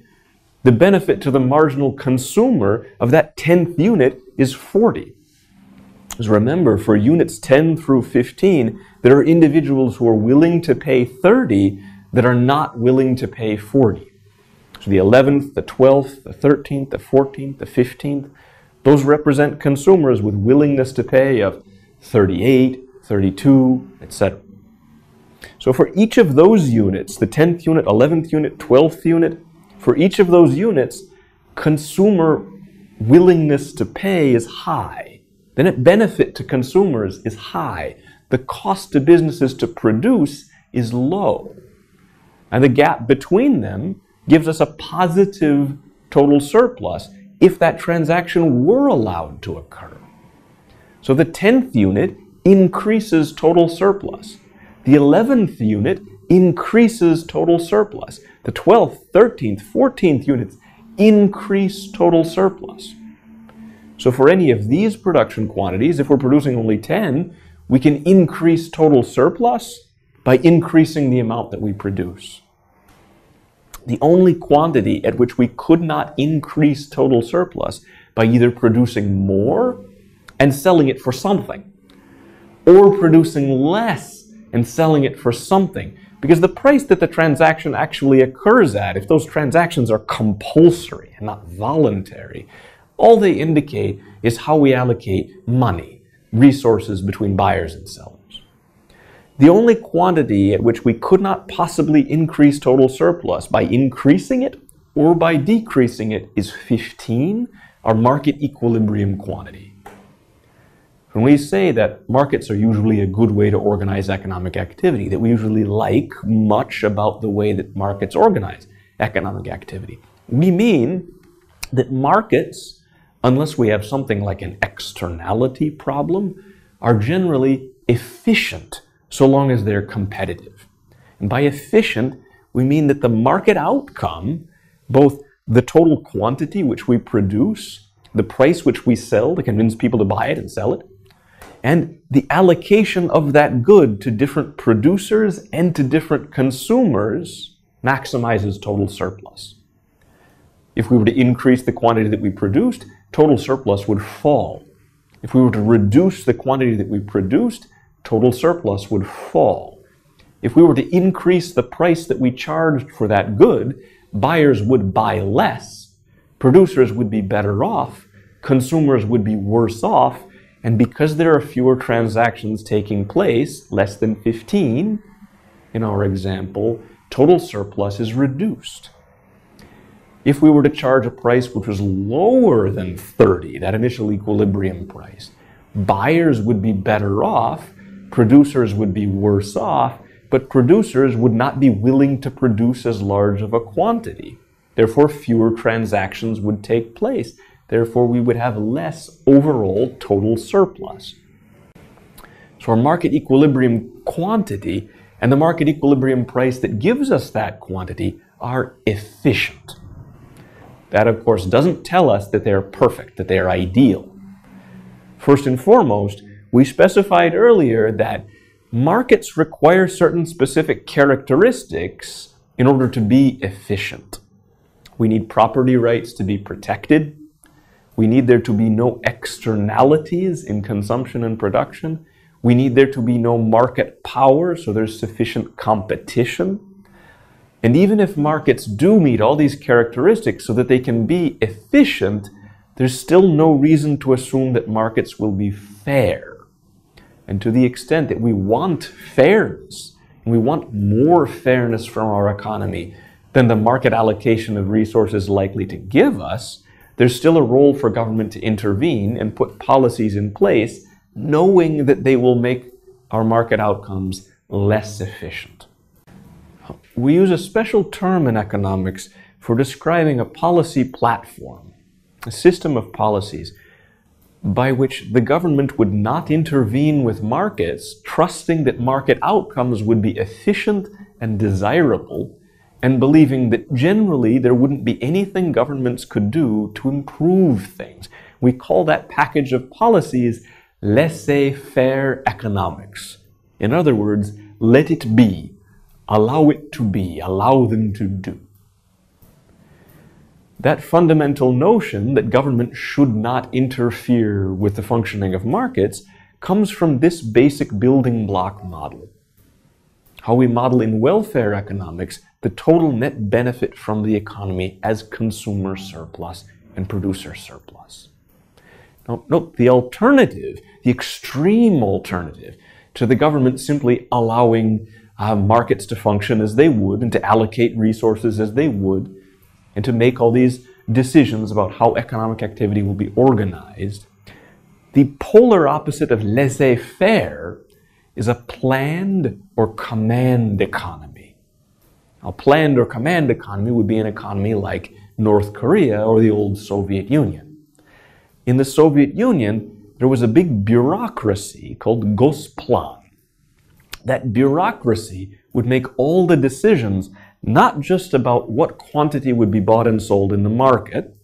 The benefit to the marginal consumer of that 10th unit is 40. Because remember, for units 10 through 15, there are individuals who are willing to pay 30 that are not willing to pay 40. So the 11th, the 12th, the 13th, the 14th, the 15th, those represent consumers with willingness to pay of 38, 32, etc. So for each of those units, the 10th unit, 11th unit, 12th unit, for each of those units, consumer willingness to pay is high. The net benefit to consumers is high. The cost to businesses to produce is low. And the gap between them gives us a positive total surplus if that transaction were allowed to occur. So the 10th unit increases total surplus. The 11th unit increases total surplus. The 12th, 13th, 14th units increase total surplus. So for any of these production quantities, if we're producing only 10, we can increase total surplus by increasing the amount that we produce. The only quantity at which we could not increase total surplus by either producing more and selling it for something, or producing less and selling it for something. Because the price that the transaction actually occurs at, if those transactions are compulsory and not voluntary, all they indicate is how we allocate money, resources between buyers and sellers. The only quantity at which we could not possibly increase total surplus by increasing it or by decreasing it is 15, our market equilibrium quantity. When we say that markets are usually a good way to organize economic activity, that we usually like much about the way that markets organize economic activity, we mean that markets, unless we have something like an externality problem, are generally efficient so long as they're competitive. And by efficient, we mean that the market outcome, both the total quantity which we produce, the price which we sell to convince people to buy it and sell it, And the allocation of that good to different producers and to different consumers maximizes total surplus. If we were to increase the quantity that we produced, total surplus would fall. If we were to reduce the quantity that we produced, total surplus would fall. If we were to increase the price that we charged for that good, buyers would buy less, producers would be better off, consumers would be worse off, and because there are fewer transactions taking place, less than 15 in our example, total surplus is reduced. If we were to charge a price which was lower than 30, that initial equilibrium price, buyers would be better off, producers would be worse off, but producers would not be willing to produce as large of a quantity. Therefore, fewer transactions would take place. Therefore, we would have less overall total surplus. So our market equilibrium quantity and the market equilibrium price that gives us that quantity are efficient. That, of course, doesn't tell us that they're perfect, that they're ideal. First and foremost, we specified earlier that markets require certain specific characteristics in order to be efficient. We need property rights to be protected. We need there to be no externalities in consumption and production. We need there to be no market power, so there's sufficient competition. And even if markets do meet all these characteristics so that they can be efficient, there's still no reason to assume that markets will be fair. And to the extent that we want fairness, and we want more fairness from our economy than the market allocation of resources is likely to give us, there's still a role for government to intervene and put policies in place, knowing that they will make our market outcomes less efficient. We use a special term in economics for describing a policy platform, a system of policies by which the government would not intervene with markets, trusting that market outcomes would be efficient and desirable, and believing that generally there wouldn't be anything governments could do to improve things. We call that package of policies laissez-faire economics. In other words, let it be. Allow it to be, allow them to do. That fundamental notion that government should not interfere with the functioning of markets comes from this basic building block model. How we model in welfare economics the total net benefit from the economy as consumer surplus and producer surplus. Now, note the alternative, the extreme alternative to the government simply allowing markets to function as they would and to allocate resources as they would and to make all these decisions about how economic activity will be organized. The polar opposite of laissez-faire is a planned or command economy. A planned or command economy would be an economy like North Korea or the old Soviet Union. In the Soviet Union, there was a big bureaucracy called Gosplan. That bureaucracy would make all the decisions not just about what quantity would be bought and sold in the market,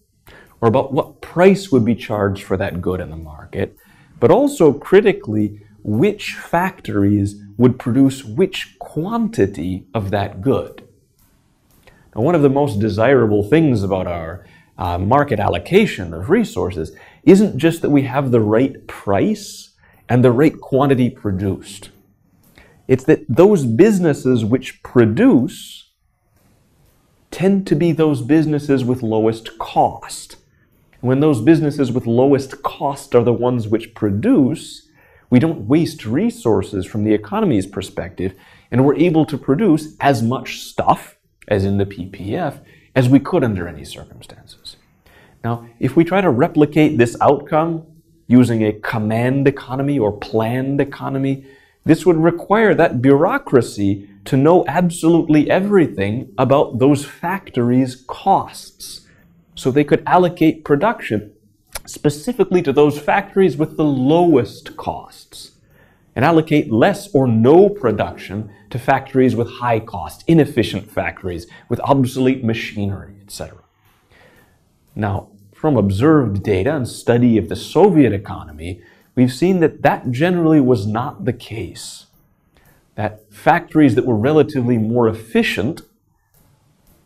or about what price would be charged for that good in the market, but also critically which factories would produce which quantity of that good. Now, one of the most desirable things about our market allocation of resources isn't just that we have the right price and the right quantity produced. It's that those businesses which produce tend to be those businesses with lowest cost. When those businesses with lowest cost are the ones which produce, we don't waste resources from the economy's perspective, and we're able to produce as much stuff, as in the PPF, as we could under any circumstances. Now, if we try to replicate this outcome using a command economy or planned economy, this would require that bureaucracy to know absolutely everything about those factories' costs, so they could allocate production specifically to those factories with the lowest costs, and allocate less or no production to factories with high cost, inefficient factories with obsolete machinery, etc. Now, from observed data and study of the Soviet economy, we've seen that that generally was not the case. That factories that were relatively more efficient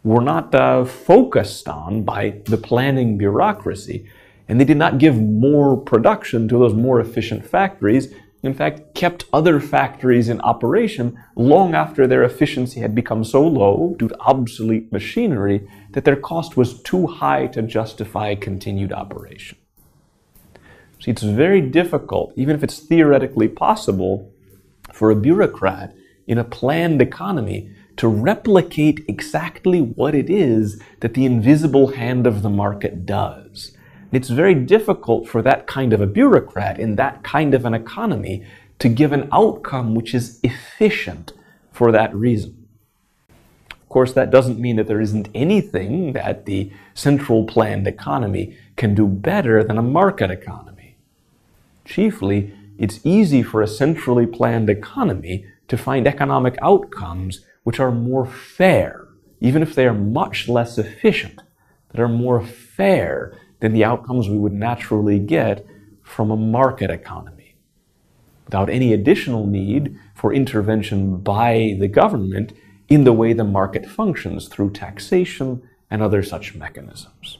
were not focused on by the planning bureaucracy, and they did not give more production to those more efficient factories. In fact, kept other factories in operation long after their efficiency had become so low due to obsolete machinery that their cost was too high to justify continued operation. See, it's very difficult, even if it's theoretically possible, for a bureaucrat in a planned economy to replicate exactly what it is that the invisible hand of the market does. It's very difficult for that kind of a bureaucrat in that kind of an economy to give an outcome which is efficient for that reason. Of course, that doesn't mean that there isn't anything that the central planned economy can do better than a market economy. Chiefly, it's easy for a centrally planned economy to find economic outcomes which are more fair, even if they are much less efficient, that are more fair than the outcomes we would naturally get from a market economy, without any additional need for intervention by the government in the way the market functions through taxation and other such mechanisms.